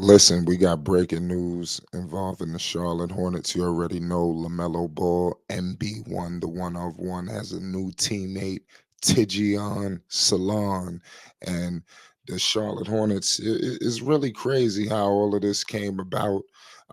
Listen, we got breaking news involving the Charlotte Hornets. You already know Lamelo Ball, MB1, the one of one, has a new teammate, Tidjane Salaun. And the Charlotte Hornets, it's really crazy how all of this came about.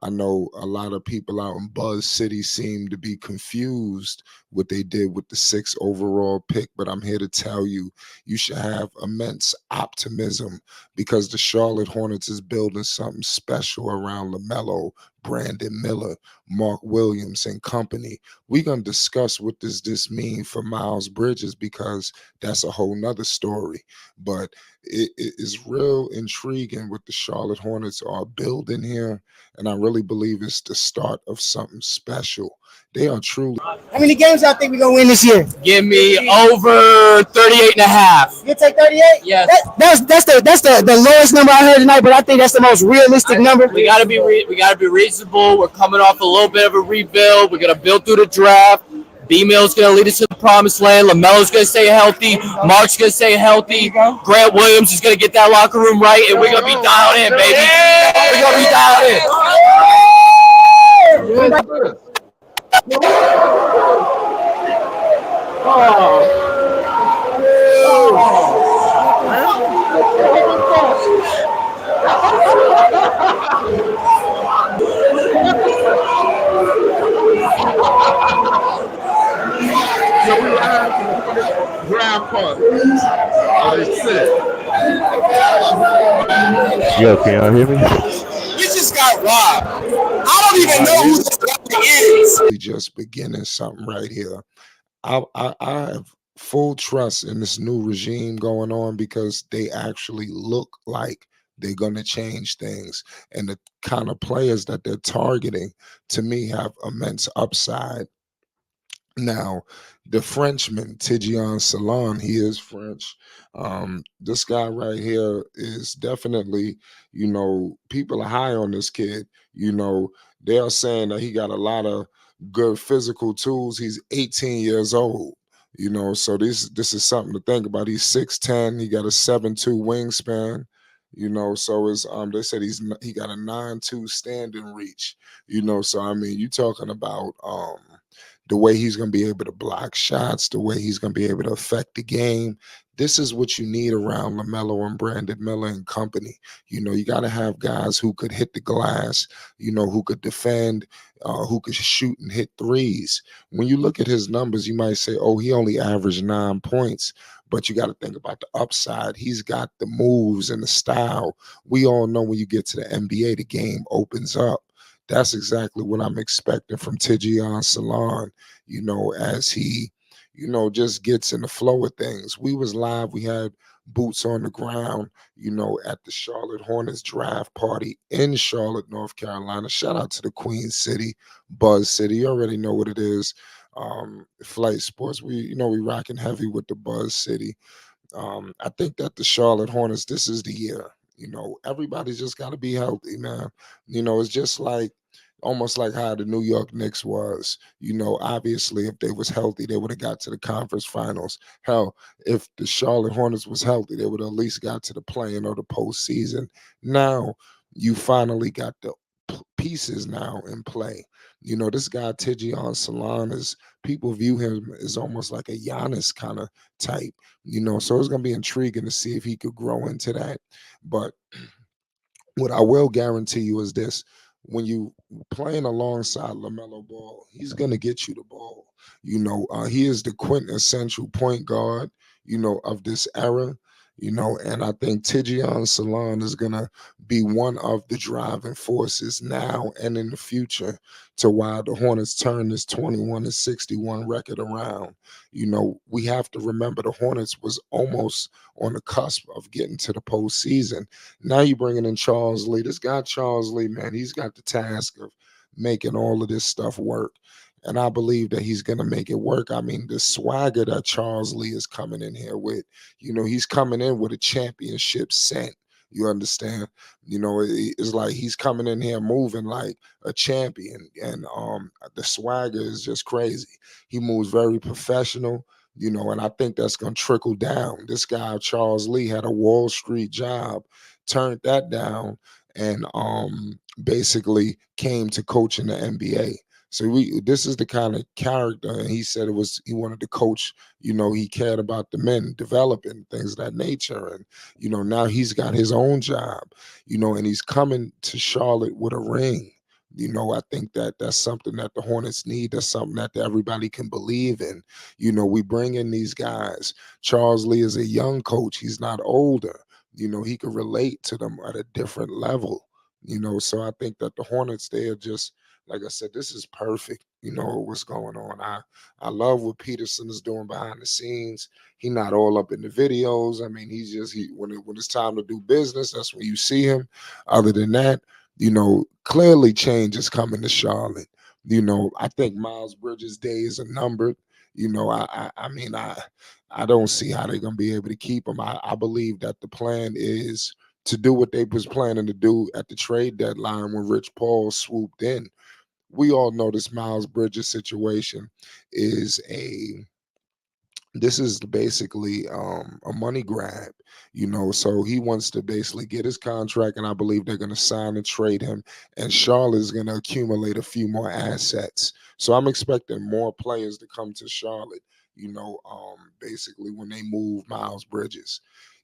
I know a lot of people out in Buzz City seem to be confused what they did with the sixth overall pick, but I'm here to tell you, you should have immense optimism because the Charlotte Hornets is building something special around LaMelo, Brandon Miller, Mark Williams, and company. We're going to discuss what does this mean for Miles Bridges because that's a whole nother story. But it is real intriguing what the Charlotte Hornets are building here. And I really believe it's the start of something special. They are truly. How many games y'all think we gonna win this year? Give me over 38 and a half. You take 38? Yes. That's the lowest number I heard tonight, but I think that's the most realistic number. We gotta be reasonable. We're coming off a little bit of a rebuild. We're gonna build through the draft. B-Mill's going to lead us to the promised land. LaMelo's going to stay healthy. Mark's going to stay healthy. Grant Williams is going to get that locker room right, and we're going to be dialed in, baby. We're going to be dialed in. So we have draft party. Oh, they sit. Yo, can y'all hear me? We just got robbed. I don't even know who this guy is. We just beginning something right here. I have full trust in this new regime going on because they actually look like they're going to change things. And the kind of players that they're targeting, to me, have immense upside. Now, the Frenchman, Tidjane Salaun, he is French. This guy right here is definitely, people are high on this kid. They are saying that he got a lot of good physical tools. He's 18 years old. So this is something to think about. He's 6'10", he got a 7'2" wingspan. So it's they said he got a 9'2" standing reach. So I mean, you talking about the way he's going to be able to block shots, the way he's going to be able to affect the game. This is what you need around LaMelo and Brandon Miller and company. You got to have guys who could hit the glass, who could defend, who could shoot and hit threes. When you look at his numbers, you might say, oh, he only averaged 9 points. But you got to think about the upside. He's got the moves and the style. We all know when you get to the NBA, the game opens up. That's exactly what I'm expecting from Tidjane Salaun, as he, just gets in the flow of things. We was live. We had boots on the ground, at the Charlotte Hornets draft party in Charlotte, North Carolina. Shout out to the Queen City, Buzz City. You already know what it is. Flight Sports. We rocking heavy with the Buzz City. I think that the Charlotte Hornets, this is the year. Everybody's just got to be healthy, man. It's just like almost like how the New York Knicks was. Obviously, if they was healthy, they would have got to the conference finals. Hell, if the Charlotte Hornets was healthy, they would have at least got to the play-in or the postseason. Now, you finally got the pieces now in play. This guy Tidjane Salaun is people view him as almost like a Giannis kind of type. So it's gonna be intriguing to see if he could grow into that. But what I will guarantee you is this: when you playing alongside LaMelo Ball, he's gonna get you the ball. He is the quintessential point guard, of this era. And I think Tidjane Salaun is gonna be one of the driving forces now and in the future to why the Hornets turn this 21-61 record around. We have to remember the Hornets was almost on the cusp of getting to the postseason. Now you're bringing in Charles Lee. This guy, Charles Lee, man, he's got the task of making all of this stuff work. And I believe that he's going to make it work. I mean, the swagger that Charles Lee is coming in here with, he's coming in with a championship scent. You understand? It's like he's coming in here moving like a champion. And the swagger is just crazy. He moves very professional. And I think that's going to trickle down. This guy, Charles Lee, had a Wall Street job, turned that down, and basically came to coach in the NBA. So this is the kind of character, and he said he wanted to coach. He cared about the men developing things of that nature, and now he's got his own job. And he's coming to Charlotte with a ring. I think that that's something that the Hornets need. That's something that everybody can believe in. We bring in these guys. Charles Lee is a young coach. He's not older. He could relate to them at a different level. So I think that the Hornets, they are just, like I said, this is perfect. What's going on. I love what Peterson is doing behind the scenes. He not all up in the videos. I mean, when it's time to do business, that's when you see him. Other than that, clearly change is coming to Charlotte. I think Miles Bridges' days are numbered. I don't see how they're gonna be able to keep him. I believe that the plan is to do what they was planning to do at the trade deadline when Rich Paul swooped in. We all know this Miles Bridges situation is this is basically a money grab, so he wants to basically get his contract, and I believe they're going to sign and trade him, and Charlotte is going to accumulate a few more assets. So I'm expecting more players to come to Charlotte, basically when they move Miles Bridges.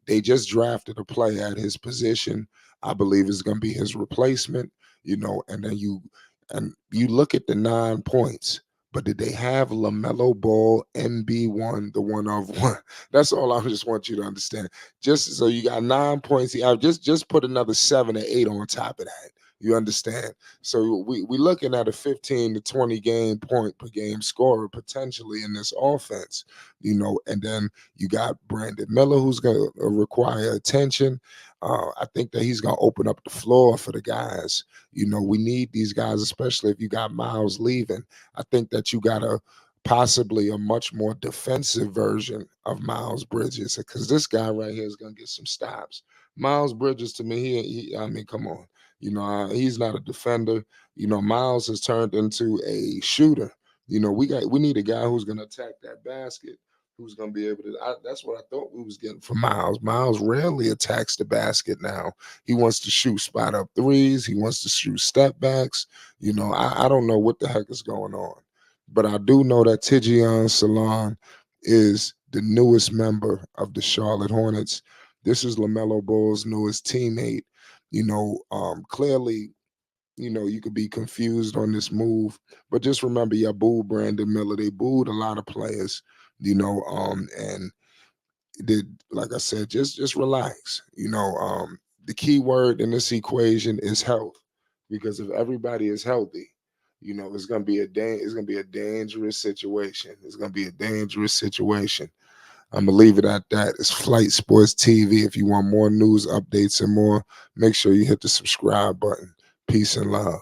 They just drafted a player at his position. I believe is going to be his replacement, and then you look at the 9 points. But did they have LaMelo Ball, MB1, the one of one? That's all I just want you to understand. Just so you got 9 points, just put another 7 or 8 on top of that. You understand? So we looking at a 15 to 20 point per game scorer potentially in this offense, and then you got Brandon Miller who's going to require attention. I think that he's going to open up the floor for the guys. We need these guys, especially if you got Miles leaving. I think that you got possibly a much more defensive version of Miles Bridges, because this guy right here is going to get some stops. Miles Bridges, to me, I mean, come on. He's not a defender. Miles has turned into a shooter. We need a guy who's going to attack that basket, who's going to be able to. That's what I thought we was getting from Miles. Miles rarely attacks the basket now. He wants to shoot spot up threes. He wants to shoot step backs. I don't know what the heck is going on, but I do know that Tidjane Salaun is the newest member of the Charlotte Hornets. This is LaMelo Ball's newest teammate. Clearly, you could be confused on this move, but just remember, you booed Brandon Miller. They booed a lot of players, and did, like I said, just relax. The key word in this equation is health, because if everybody is healthy, it's gonna be a dangerous situation. It's gonna be a dangerous situation. I'm gonna leave it at that. It's Flight Sports TV. If you want more news updates and more, make sure you hit the subscribe button. Peace and love.